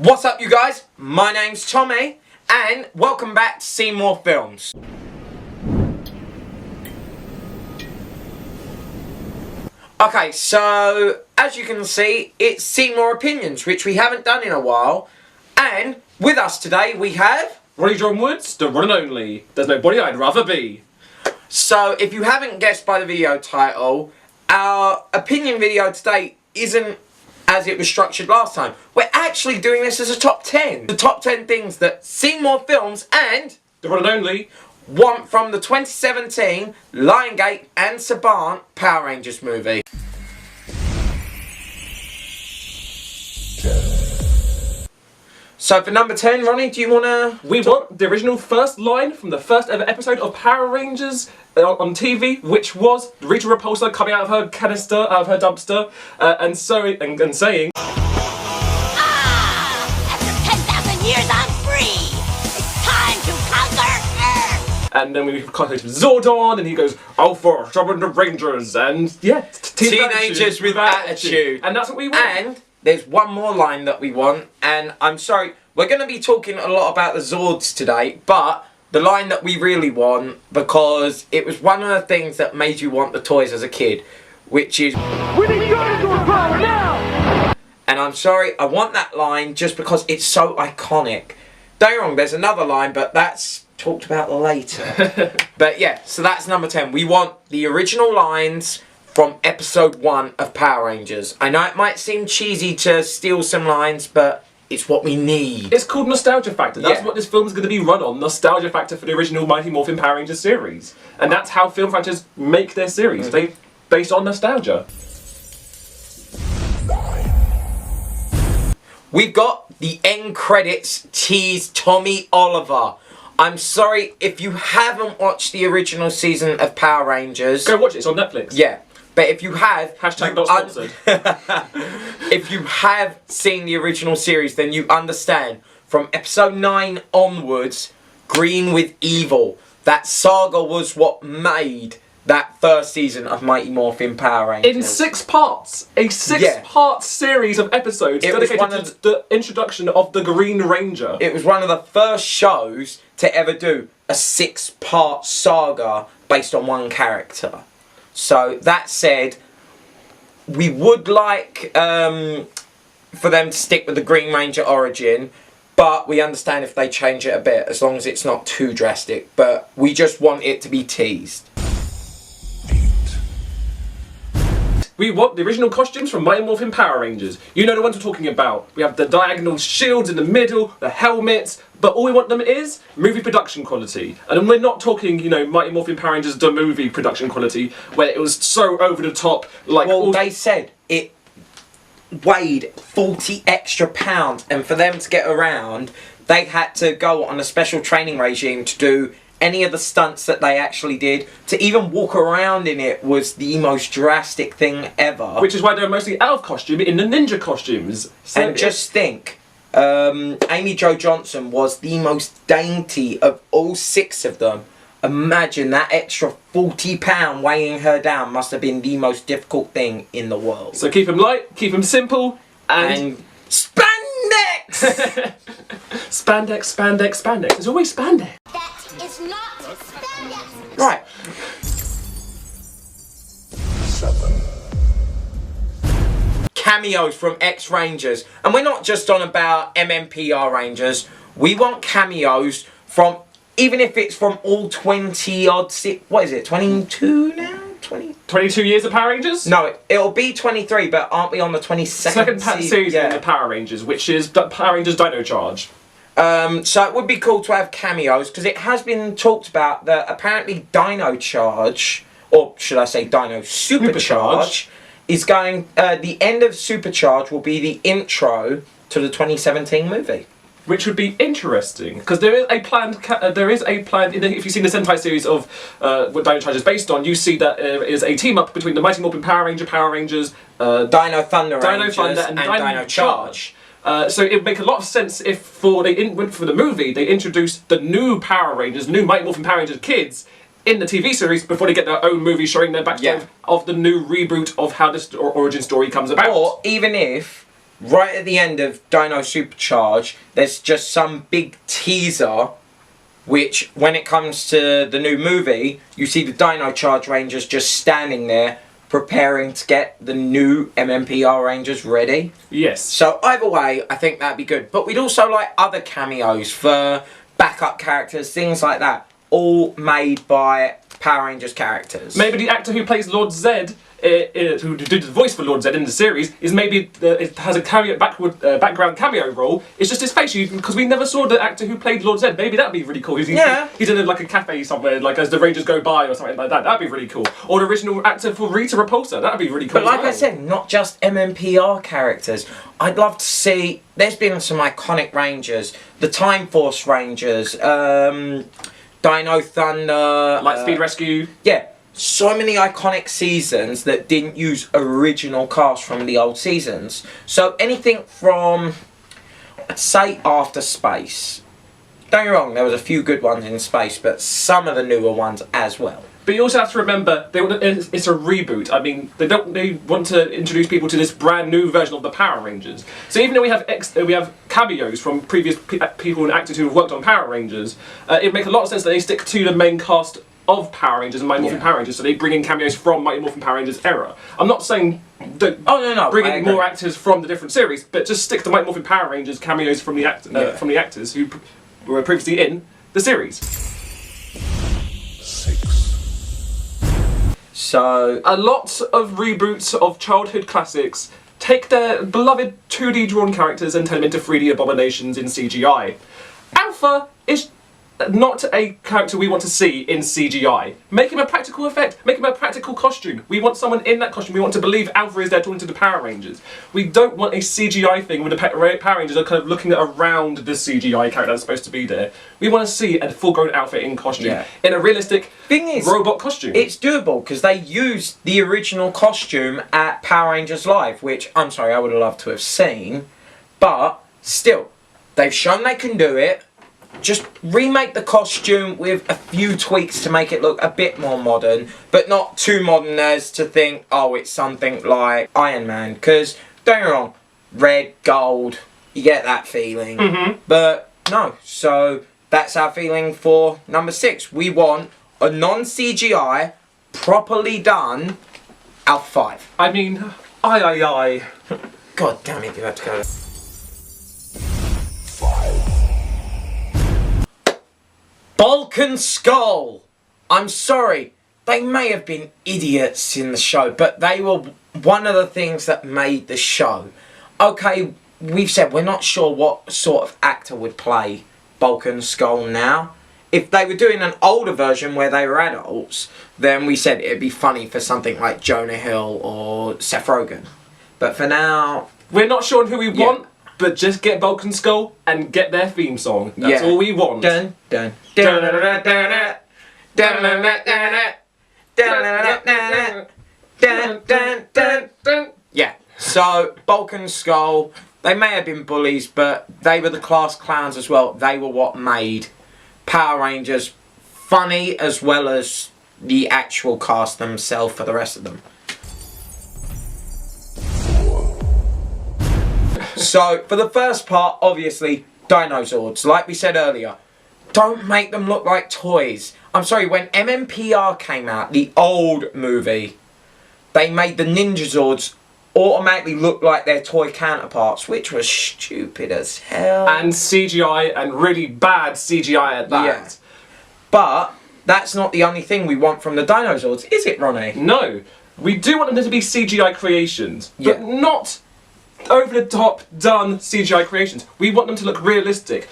What's up, you guys? My name's Tommy, and welcome back to See More Films. Okay, so as you can see, it's See More Opinions, which we haven't done in a while. And with us today, we have Ronnie John Woods, the one and only. There's nobody I'd rather be. So, if you haven't guessed by the video title, our opinion video today isn't as it was structured last time. We're actually doing this as a top 10. The top 10 things that See More Films and The one and only want from the 2017 Lionsgate and Saban Power Rangers movie. So for number 10, Ronnie, do you want to... We want the original first line from the first ever episode of Power Rangers on TV, which was Rita Repulsa coming out of her canister, out of her dumpster, and saying... After 10,000 years, I'm free! It's time to conquer Earth! And then we cut to Zordon, and he goes, Alpha, summon the Rangers, and yeah, Teenagers with attitude. And that's what we want. And there's one more line that we want, and I'm sorry, we're going to be talking a lot about the Zords today, but the line that we really want, because it was one of the things that made you want the toys as a kid, which is... We need dinosaur power now! And I'm sorry, I want that line just because it's so iconic. Don't get me wrong, there's another line, but that's talked about later. But yeah, so that's number 10. We want the original lines from episode 1 of Power Rangers. I know it might seem cheesy to steal some lines, but it's what we need. It's called Nostalgia Factor. That's what this film is going to be run on. Nostalgia Factor for the original Mighty Morphin Power Rangers series. And that's how film franchises make their series. They based on nostalgia. We've got the end credits tease Tommy Oliver. I'm sorry if you haven't watched the original season of Power Rangers. Go watch it. It's on Netflix. Yeah. But if you have... Hashtag not sponsored. If you have seen the original series, then you understand. From episode 9 onwards, Green with Evil, that saga was what made that first season of Mighty Morphin Power Rangers. In 6 parts. A 6-part series of episodes dedicated to the introduction of the Green Ranger. It was one of the first shows to ever do a 6-part saga based on one character. So, that said, we would like for them to stick with the Green Ranger origin, but we understand if they change it a bit, as long as it's not too drastic. But we just want it to be teased. We want the original costumes from Mighty Morphin Power Rangers. You know the ones we're talking about. We have the diagonal shields in the middle, the helmets, but all we want them is movie production quality. And we're not talking, you know, Mighty Morphin Power Rangers, the movie production quality, where it was so over the top. Like, well, they said it weighed 40 extra pounds, and for them to get around, they had to go on a special training regime to do any of the stunts that they actually did. To even walk around in it was the most drastic thing ever. Which is why they're mostly out of costume in the ninja costumes. So and just think, Amy Jo Johnson was the most dainty of all 6 of them. Imagine that extra 40 pound weighing her down must have been the most difficult thing in the world. So keep them light, keep them simple, and spandex! Spandex, spandex, spandex. There's always spandex. It's not spandex! Right. Saban. Cameos from ex-Rangers. And we're not just on about MMPR Rangers. We want cameos from, even if it's from all 20-odd... What is it, 22 now? 22 years of Power Rangers? No, it'll be 23, but aren't we on the 22nd Second series in the Power Rangers, which is Power Rangers Dino Charge. So it would be cool to have cameos, because it has been talked about that apparently Dino Charge, or should I say Dino Supercharge, is going, the end of Supercharge will be the intro to the 2017 movie. Which would be interesting, because there is a planned, if you've seen the Sentai series of what Dino Charge is based on, you see that there is a team-up between the Mighty Morphin Power Rangers, Dino Thunder Rangers, and Dino Charge. So it would make a lot of sense if for the movie they introduced the new Power Rangers, new Mighty Morphin Power Rangers kids in the TV series before they get their own movie showing their backstory of the new reboot of how this origin story comes about. Or even if right at the end of Dino Supercharge, there's just some big teaser, which when it comes to the new movie, you see the Dino Charge Rangers just standing there, preparing to get the new MMPR Rangers ready. Yes. So either way, I think that'd be good. But we'd also like other cameos for backup characters, things like that, all made by Power Rangers characters. Maybe the actor who plays Lord Zed, who did the voice for Lord Zed in the series, is maybe it has a background cameo role. It's just his face, because we never saw the actor who played Lord Zed. Maybe that'd be really cool. He's in like a cafe somewhere, like as the Rangers go by or something like that. That'd be really cool. Or the original actor for Rita Repulsa. That'd be really cool. But like I said, not just MMPR characters. I'd love to see. There's been some iconic Rangers, the Time Force Rangers, Dino Thunder, Lightspeed Rescue. Yeah. So many iconic seasons that didn't use original cast from the old seasons. So anything from, I'd say, After Space. Don't get me wrong, there was a few good ones in space, but some of the newer ones as well. But you also have to remember, it's a reboot. I mean, they want to introduce people to this brand new version of the Power Rangers. So even though we have cameos from previous people and actors who have worked on Power Rangers, it makes a lot of sense that they stick to the main cast of Power Rangers and Mighty Morphin Power Rangers, so they bring in cameos from Mighty Morphin Power Rangers era. I'm not saying bring in more actors from the different series, but just stick to Mighty Morphin Power Rangers cameos from the actors who were previously in the series. 6. So a lot of reboots of childhood classics take their beloved 2D drawn characters and turn them into 3D abominations in CGI. Alpha is not a character we want to see in CGI. Make him a practical effect. Make him a practical costume. We want someone in that costume. We want to believe Alpha is there talking to the Power Rangers. We don't want a CGI thing where the Power Rangers are kind of looking around the CGI character that's supposed to be there. We want to see a full-grown Alpha in costume. In a realistic robot costume. It's doable because they used the original costume at Power Rangers Live, which, I'm sorry, I would have loved to have seen. But still, they've shown they can do it. Just remake the costume with a few tweaks to make it look a bit more modern, but not too modern as to think, oh, it's something like Iron Man. Because, don't get me wrong, red, gold, you get that feeling. But no, so that's our feeling for number 6. We want a non-CGI, properly done Alpha 5. I mean, aye. God damn it, you have to go. 5. Bulk and Skull! I'm sorry, they may have been idiots in the show, but they were one of the things that made the show. Okay, we've said we're not sure what sort of actor would play Bulk and Skull now. If they were doing an older version where they were adults, then we said it'd be funny for something like Jonah Hill or Seth Rogen. But for now, we're not sure who we want. But just get Bulk and Skull and get their theme song. That's all we want. Dun dun dun dun dun dun dun dun dun dun. Yeah. So Bulk and Skull, they may have been bullies, but they were the class clowns as well. They were what made Power Rangers funny, as well as the actual cast themselves for the rest of them. So, for the first part, obviously, Dinozords. Like we said earlier, don't make them look like toys. I'm sorry, when MMPR came out, the old movie, they made the Ninjazords automatically look like their toy counterparts, which was stupid as hell. And CGI, and really bad CGI at that. Yeah. But that's not the only thing we want from the Dinozords, is it, Ronnie? No. We do want them to be CGI creations, but Yeah. not over-the-top, done CGI creations. We want them to look realistic.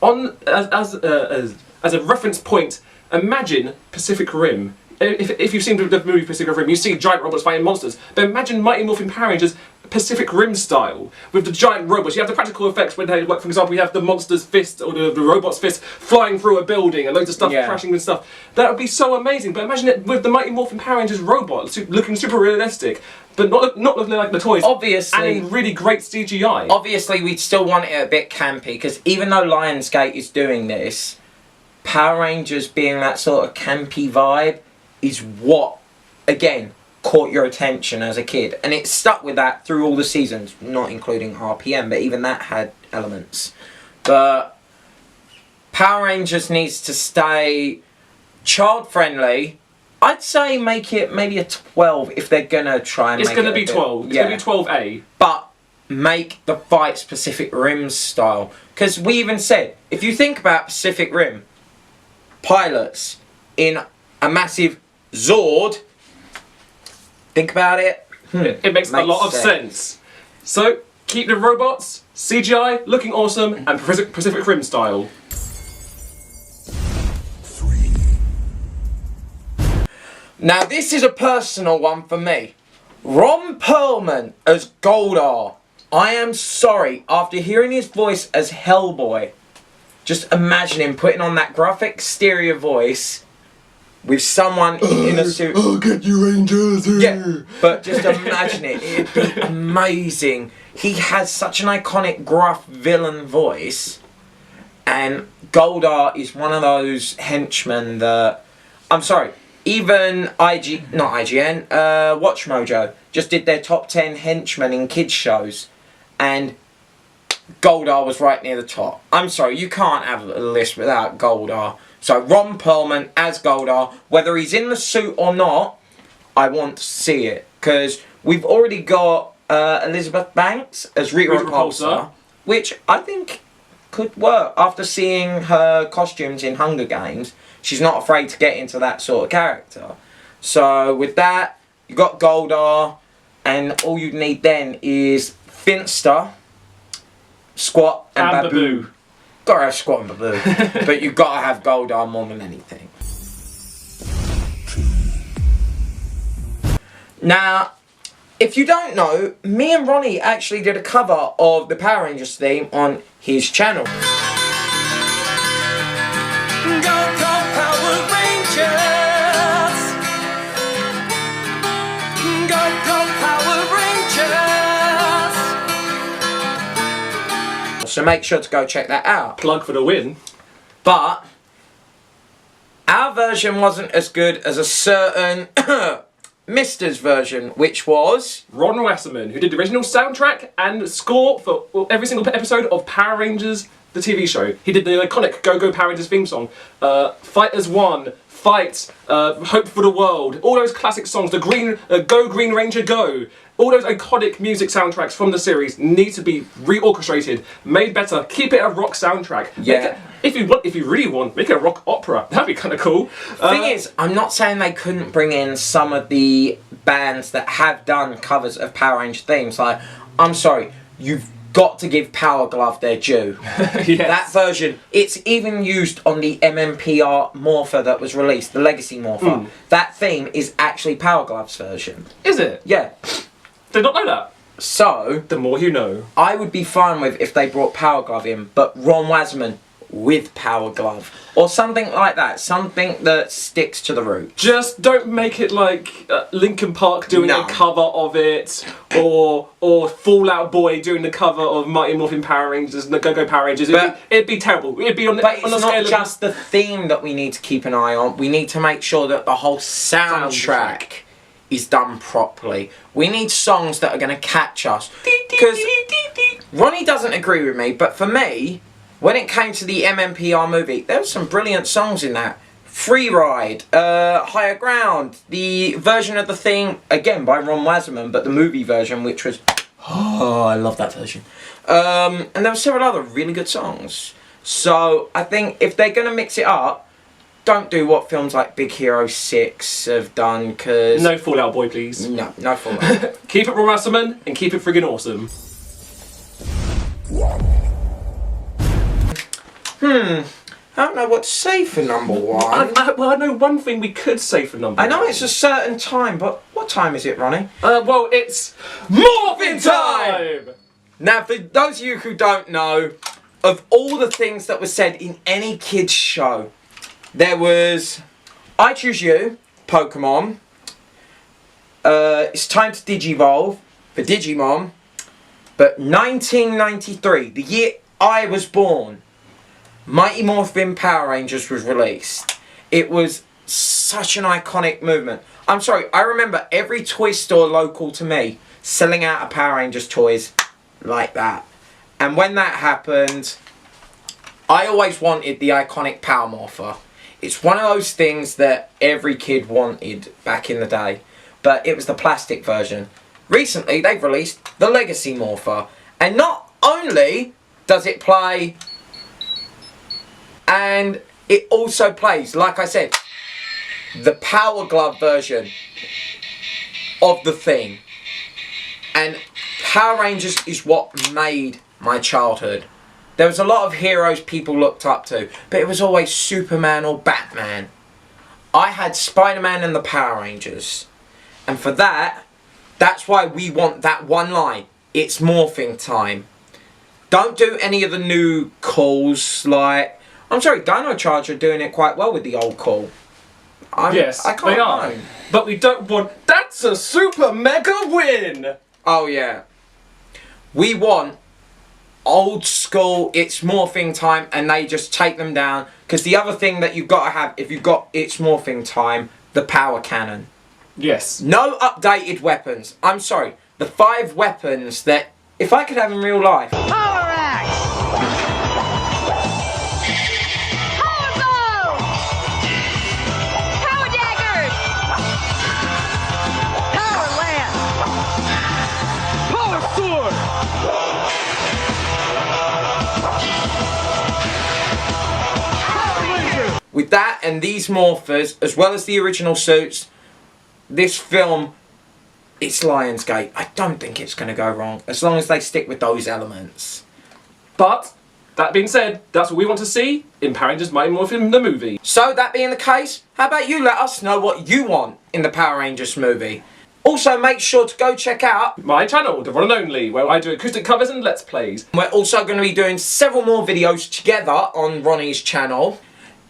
As a reference point, imagine Pacific Rim. If you've seen the movie Pacific Rim, you see giant robots fighting monsters. But imagine Mighty Morphin Power Rangers Pacific Rim style, with the giant robots. You have the practical effects when they, like, for example, you have the monster's fist or the robot's fist flying through a building and loads of stuff crashing and stuff. That would be so amazing. But imagine it with the Mighty Morphin Power Rangers robots looking super realistic, but not looking like the toys. Obviously. And in really great CGI. Obviously, we'd still want it a bit campy, because even though Lionsgate is doing this, Power Rangers being that sort of campy vibe is what, again, caught your attention as a kid, and it stuck with that through all the seasons, not including RPM, but even that had elements. But Power Rangers needs to stay child friendly. I'd say make it maybe a 12 if they're gonna try and It's make going it to be 12. It's going to be 12A. But make the fights Pacific Rim style. Because we even said, if you think about Pacific Rim, pilots in a massive Zord, think about it. It makes a lot of sense. So, keep the robots, CGI, looking awesome, and Pacific Rim style. Now this is a personal one for me. Ron Perlman as Goldar. I am sorry, after hearing his voice as Hellboy, just imagine him putting on that gruff exterior voice with someone in a suit. I'll get you, Rangers. Yeah, but just imagine it. It'd be amazing. He has such an iconic gruff villain voice, and Goldar is one of those henchmen that, I'm sorry, even Watch Mojo just did their top 10 henchmen in kids shows, and Goldar was right near the top. I'm sorry, you can't have a list without Goldar. So Ron Perlman as Goldar, whether he's in the suit or not, I want to see it, because we've already got Elizabeth Banks as Rita Repulsa, which I think could work after seeing her costumes in Hunger Games. She's not afraid to get into that sort of character. So with that, you got Goldar, and all you need then is Finster, Squat, and Babu. Gotta have Squat and Babu, but you gotta have Goldar more than anything. Now, if you don't know, me and Ronnie actually did a cover of the Power Rangers theme on his channel. So make sure to go check that out. Plug for the win. But our version wasn't as good as a certain Mister's version, which was Ron Wasserman, who did the original soundtrack and score for every single episode of Power Rangers, the TV show. He did the iconic Go Go Power Rangers theme song, Fight as One, Fight, Hope for the World, all those classic songs, the Go Green Ranger Go. All those iconic music soundtracks from the series need to be reorchestrated, made better. Keep it a rock soundtrack. Yeah. If you really want, make it a rock opera. That'd be kind of cool. Thing is, I'm not saying they couldn't bring in some of the bands that have done covers of Power Ranger themes. Like, I'm sorry, you've got to give Power Glove their due. Yes. That version, it's even used on the MMPR Morpher that was released, the Legacy Morpher. That theme is actually Power Glove's version. Is it? Yeah. Did not know that. So, The more you know. I would be fine with if they brought Power Glove in, but Ron Wasserman with Power Glove. Or something like that. Something that sticks to the roots. Just don't make it like Linkin Park doing No. a cover of it, or Fall Out Boy doing the cover of Mighty Morphin Power Rangers and the Go Go Power Rangers. It'd be terrible. It'd be on the But it's on the not scale just the theme that we need to keep an eye on. We need to make sure that the whole soundtrack is done properly. We need songs that are going to catch us. Because Ronnie doesn't agree with me, but for me, when it came to the MMPR movie, there were some brilliant songs in that. Free Ride, Higher Ground, the version of the theme, again by Ron Wasserman, but the movie version, which was, oh, I love that version. And there were several other really good songs. So I think if they're going to mix it up, don't do what films like Big Hero 6 have done, because... No Fall Out Boy, please. No Fallout. Keep it Ron Wasserman and keep it friggin' awesome. I don't know what to say for number one. I know one thing we could say for number I know one. it's a certain time, but what time is it, Ronnie? Well, it's Morphin' Time! Now, for those of you who don't know, of all the things that were said in any kids show, there was I Choose You, Pokemon, It's Time to Digivolve for Digimon, but 1993, the year I was born, Mighty Morphin Power Rangers was released. It was such an iconic movement. I'm sorry, I remember every toy store local to me selling out of Power Rangers toys like that. And when that happened, I always wanted the iconic Power Morpher. It's one of those things that every kid wanted back in the day, but it was the plastic version. Recently, they've released the Legacy Morpher, and not only does it play, and it also plays, like I said, the Power Glove version of the thing. And Power Rangers is what made my childhood. There was a lot of heroes people looked up to, but it was always Superman or Batman. I had Spider-Man and the Power Rangers. And for that, that's why we want that one line. It's morphing time. Don't do any of the new calls like... I'm sorry, Dino Charge are doing it quite well with the old call. Yes, I can't they are. know. But we don't want... That's a super mega win! Oh yeah. We want old school, it's morphing time, and they just take them down. Because the other thing that you've got to have, if you've got it's morphing time, the power cannon. Yes. No updated weapons. I'm sorry. The 5 weapons that, if I could have in real life. Power Axe! Power Bow! Power Daggers! Power Lance! Power Sword! Power Ranger! With that and these morphers, as well as the original suits, this film, it's Lionsgate. I don't think it's going to go wrong, as long as they stick with those elements. But, that being said, that's what we want to see in Power Rangers Mighty Morphin the movie. So, that being the case, how about you let us know what you want in the Power Rangers movie? Also, make sure to go check out My channel, The One and Only, where I do acoustic covers and Let's Plays. We're also going to be doing several more videos together on Ronnie's channel.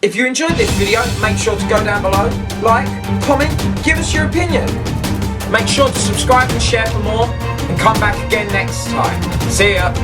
If you enjoyed this video, make sure to go down below, like, comment, give us your opinion. Make sure to subscribe and share for more, and come back again next time. See ya!